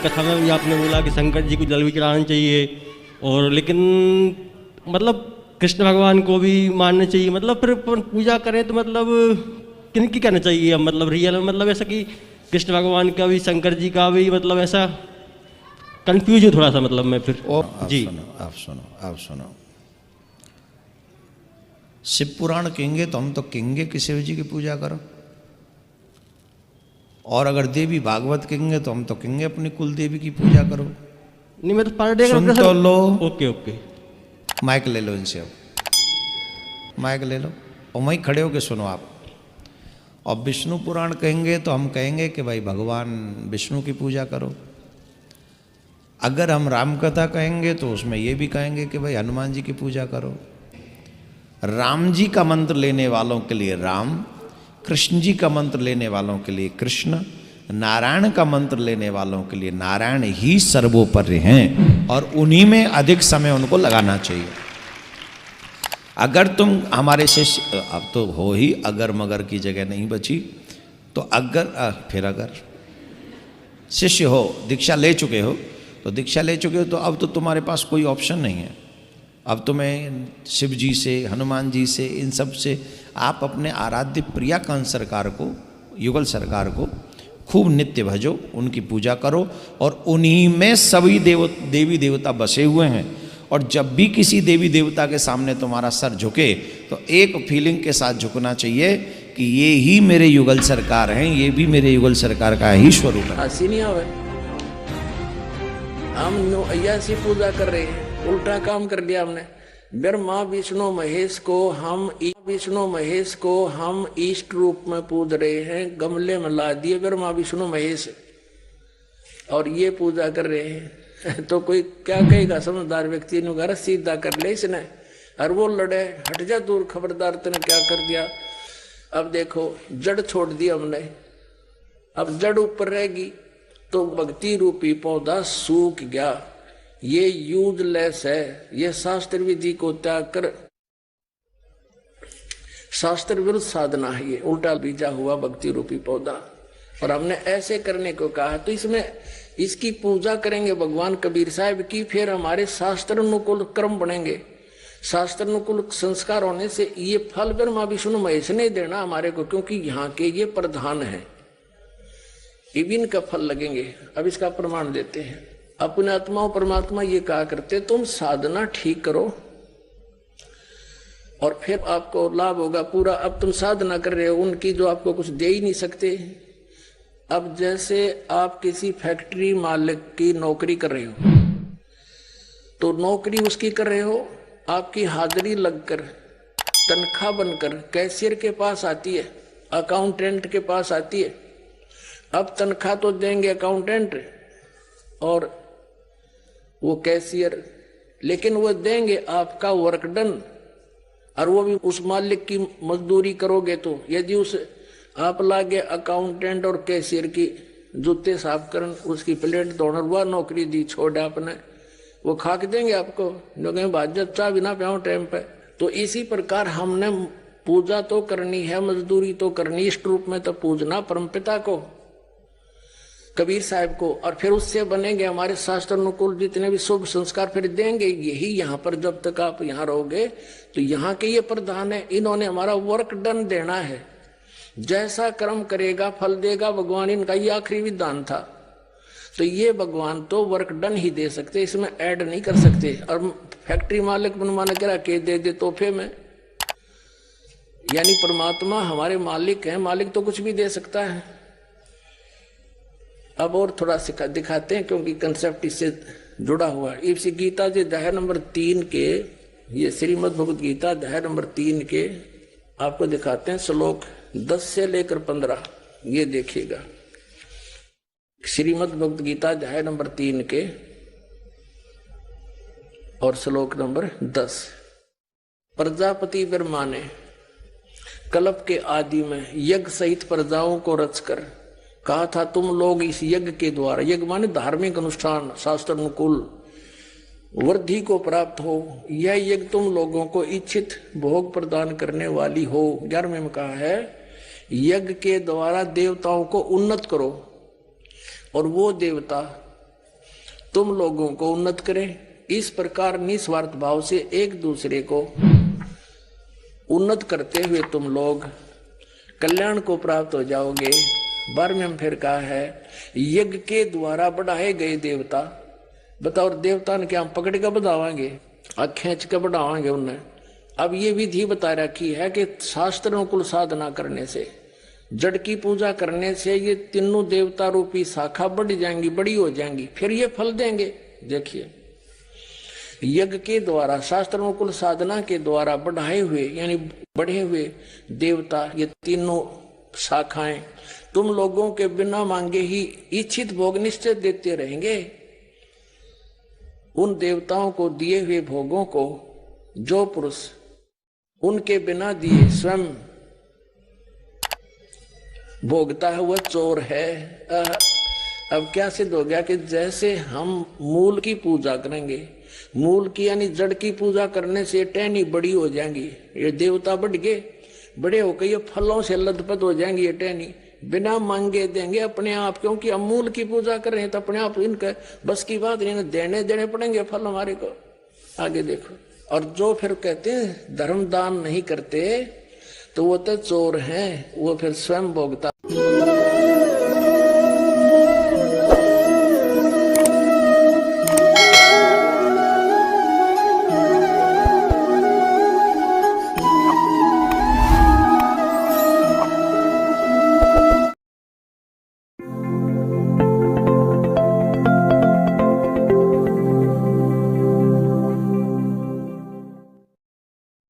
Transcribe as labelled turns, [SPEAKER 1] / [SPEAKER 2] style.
[SPEAKER 1] कथा में भी आपने बोला कि शंकर जी को जल भी चढ़ाना चाहिए, और लेकिन मतलब कृष्ण भगवान को भी मानना चाहिए। मतलब फिर पूजा करें तो मतलब किन की करना चाहिए अब, मतलब रियल में मतलब ऐसा कि कृष्ण भगवान का भी शंकर जी का भी, मतलब ऐसा कंफ्यूज हूँ थोड़ा सा मतलब मैं फिर। जी
[SPEAKER 2] आप सुनो, शिव पुराण कहेंगे तो हम तो कहेंगे कि शिव जी की पूजा करो, और अगर देवी भागवत कहेंगे तो हम तो कहेंगे अपनी कुल देवी की पूजा करो।
[SPEAKER 1] नहीं मैं तो पर डे
[SPEAKER 2] सुन तो लो।
[SPEAKER 1] ओके ओके,
[SPEAKER 2] माइक ले लो इनसे, अब माइक ले लो और वहीं खड़े होके सुनो आप। और विष्णु पुराण कहेंगे तो हम कहेंगे कि भाई भगवान विष्णु की पूजा करो। अगर हम राम कथा कहेंगे तो उसमें ये भी कहेंगे कि भाई हनुमान जी की पूजा करो। राम जी का मंत्र लेने वालों के लिए राम, कृष्ण जी का मंत्र लेने वालों के लिए कृष्ण, नारायण का मंत्र लेने वालों के लिए नारायण ही सर्वोपरि हैं, और उन्हीं में अधिक समय उनको लगाना चाहिए। अगर तुम हमारे शिष्य, अब तो हो ही अगर मगर की जगह नहीं बची, तो अगर शिष्य हो, दीक्षा ले चुके हो, तो अब तो तुम्हारे पास कोई ऑप्शन नहीं है। अब तुम्हें शिव जी से, हनुमान जी से, इन सब से आप अपने आराध्य प्रियाकांत सरकार को, युगल सरकार को खूब नित्य भजो, उनकी पूजा करो, और उन्हीं में सभी देवी देवता बसे हुए हैं। और जब भी किसी देवी देवता के सामने तुम्हारा सर झुके तो एक फीलिंग के साथ झुकना चाहिए कि ये ही मेरे युगल सरकार हैं, ये भी मेरे युगल सरकार का ही स्वरूप है।
[SPEAKER 3] हंसी नहीं आवे, हम ऐसी पूजा कर रहे हैं, उल्टा काम कर दिया हमने। ब्रह्मा विष्णु महेश को हम इष्ट रूप में पूज रहे हैं, गमले में ला दिए ब्रह्मा विष्णु महेश और ये पूजा कर रहे हैं। तो कोई क्या कहेगा, समझदार व्यक्ति ने घर सीधा कर ले इसने, और वो लड़े, हट जा दूर, खबरदार तूने क्या कर दिया। अब देखो जड़ छोड़ दी हमने, अब जड़ ऊपर रहेगी तो भक्ति रूपी पौधा सूख गया, ये यूजलेस है, ये शास्त्र विधि को त्याग कर शास्त्र विरुद्ध साधना है, ये उल्टा बीजा हुआ भक्ति रूपी पौधा। और हमने ऐसे करने को कहा, तो इसमें इसकी पूजा करेंगे भगवान कबीर साहब की, फिर हमारे शास्त्र अनुकूल कर्म बनेंगे। शास्त्र अनुकूल संस्कार होने से ये फल ब्रह्मा विष्णु महेश ने देना हमारे को, क्योंकि यहाँ के ये प्रधान है, इबिन का फल लगेंगे। अब इसका प्रमाण देते हैं। अपने आत्मा परमात्मा ये कहा करते, तुम साधना ठीक करो और फिर आपको लाभ होगा पूरा। अब तुम साधना कर रहे हो उनकी जो आपको कुछ दे ही नहीं सकते। अब जैसे आप किसी फैक्ट्री मालिक की नौकरी कर रहे हो, तो नौकरी उसकी कर रहे हो, आपकी हाजिरी लगकर तनख्वाह बनकर कैशियर के पास आती है, अकाउंटेंट के पास आती है। अब तनख्वाह तो देंगे अकाउंटेंट और वो कैशियर, लेकिन वो देंगे आपका वर्क डन, और वो भी उस मालिक की मजदूरी करोगे। तो यदि उस आप लागे अकाउंटेंट और कैशियर की जूते साफ करन, उसकी प्लेट धोना, वह नौकरी दी छोड़ आपने, वो खाक देंगे आपको, लोग भाजपा चाह बिना प्याओ टाइम पे। तो इसी प्रकार हमने पूजा तो करनी है, मजदूरी तो करनी, इष्ट रूप में तो पूजना परमपिता को, कबीर साहब को, और फिर उससे बनेंगे हमारे शास्त्र अनुकूल जितने भी शुभ संस्कार फिर देंगे। यही यहाँ पर जब तक आप यहाँ रहोगे तो यहाँ के ये प्रधान है, इन्होंने हमारा वर्क डन देना है। जैसा कर्म करेगा फल देगा भगवान, इनका ये आखिरी विधान था। तो ये भगवान तो वर्क डन ही दे सकते, इसमें ऐड नहीं कर सकते। और फैक्ट्री मालिक बनवाने करा के दे तोहफे में, यानी परमात्मा हमारे मालिक हैं, मालिक तो कुछ भी दे सकता है। अब और थोड़ा दिखाते हैं, क्योंकि कंसेप्ट इससे जुड़ा हुआ है। इसी गीता जी अध्याय नंबर 3 के, ये श्रीमद् भगवद गीता अध्याय नंबर 3 के आपको दिखाते हैं, श्लोक 10 से लेकर 15, ये देखिएगा। श्रीमद् भगवद गीता अध्याय नंबर 3 के और श्लोक नंबर 10। प्रजापति ब्रह्मा ने कल्प के आदि में यज्ञ सहित प्रजाओं को रचकर कहा था, तुम लोग इस यज्ञ के द्वारा, यज्ञ माने धार्मिक अनुष्ठान, शास्त्र अनुकूल वृद्धि को प्राप्त हो। यह यज्ञ तुम लोगों को इच्छित भोग प्रदान करने वाली हो। 11वें में कहा है, यज्ञ के द्वारा देवताओं को उन्नत करो, और वो देवता तुम लोगों को उन्नत करे। इस प्रकार निस्वार्थ भाव से एक दूसरे को उन्नत करते हुए तुम लोग कल्याण को प्राप्त हो जाओगे। 12वें में फिर कहा है, यज्ञ के द्वारा बढ़ाए गए देवता। बताओ देवता ने क्या हम पकड़ कर बढ़ावांगे, खींच कर बढ़ावांगे उन्हें। अब ये विधि बता रखी है कि शास्त्रों कुल साधना करने से, जड़ की पूजा करने से ये तीनों देवता रूपी शाखा बढ़ जाएंगी, बड़ी हो जाएंगी, फिर ये फल देंगे। देखिए, यज्ञ के द्वारा शास्त्रों कुल साधना के द्वारा बढ़ाए हुए यानी बढ़े हुए देवता, ये तीनों शाखाएं तुम लोगों के बिना मांगे ही इच्छित भोग निश्चित देते रहेंगे। उन देवताओं को दिए हुए भोगों को जो पुरुष उनके बिना दिए स्वयं भोगता है वह चोर है। अब क्या सिद्ध हो गया कि जैसे हम मूल की पूजा करेंगे, मूल की यानी जड़ की पूजा करने से टहनी बड़ी हो जाएंगी, ये देवता बढ़ गए, बड़े होकर ये फलों से लदपद हो जाएंगी, ये टहनी बिना मांगे देंगे अपने आप, क्योंकि हम मूल की पूजा कर रहे हैं तो अपने आप इनके बस की बात नहीं, देने पड़ेंगे फल हमारे को। आगे देखो, और जो फिर कहते हैं धर्म दान नहीं करते तो वो तो चोर हैं, वो फिर स्वयं भोगता।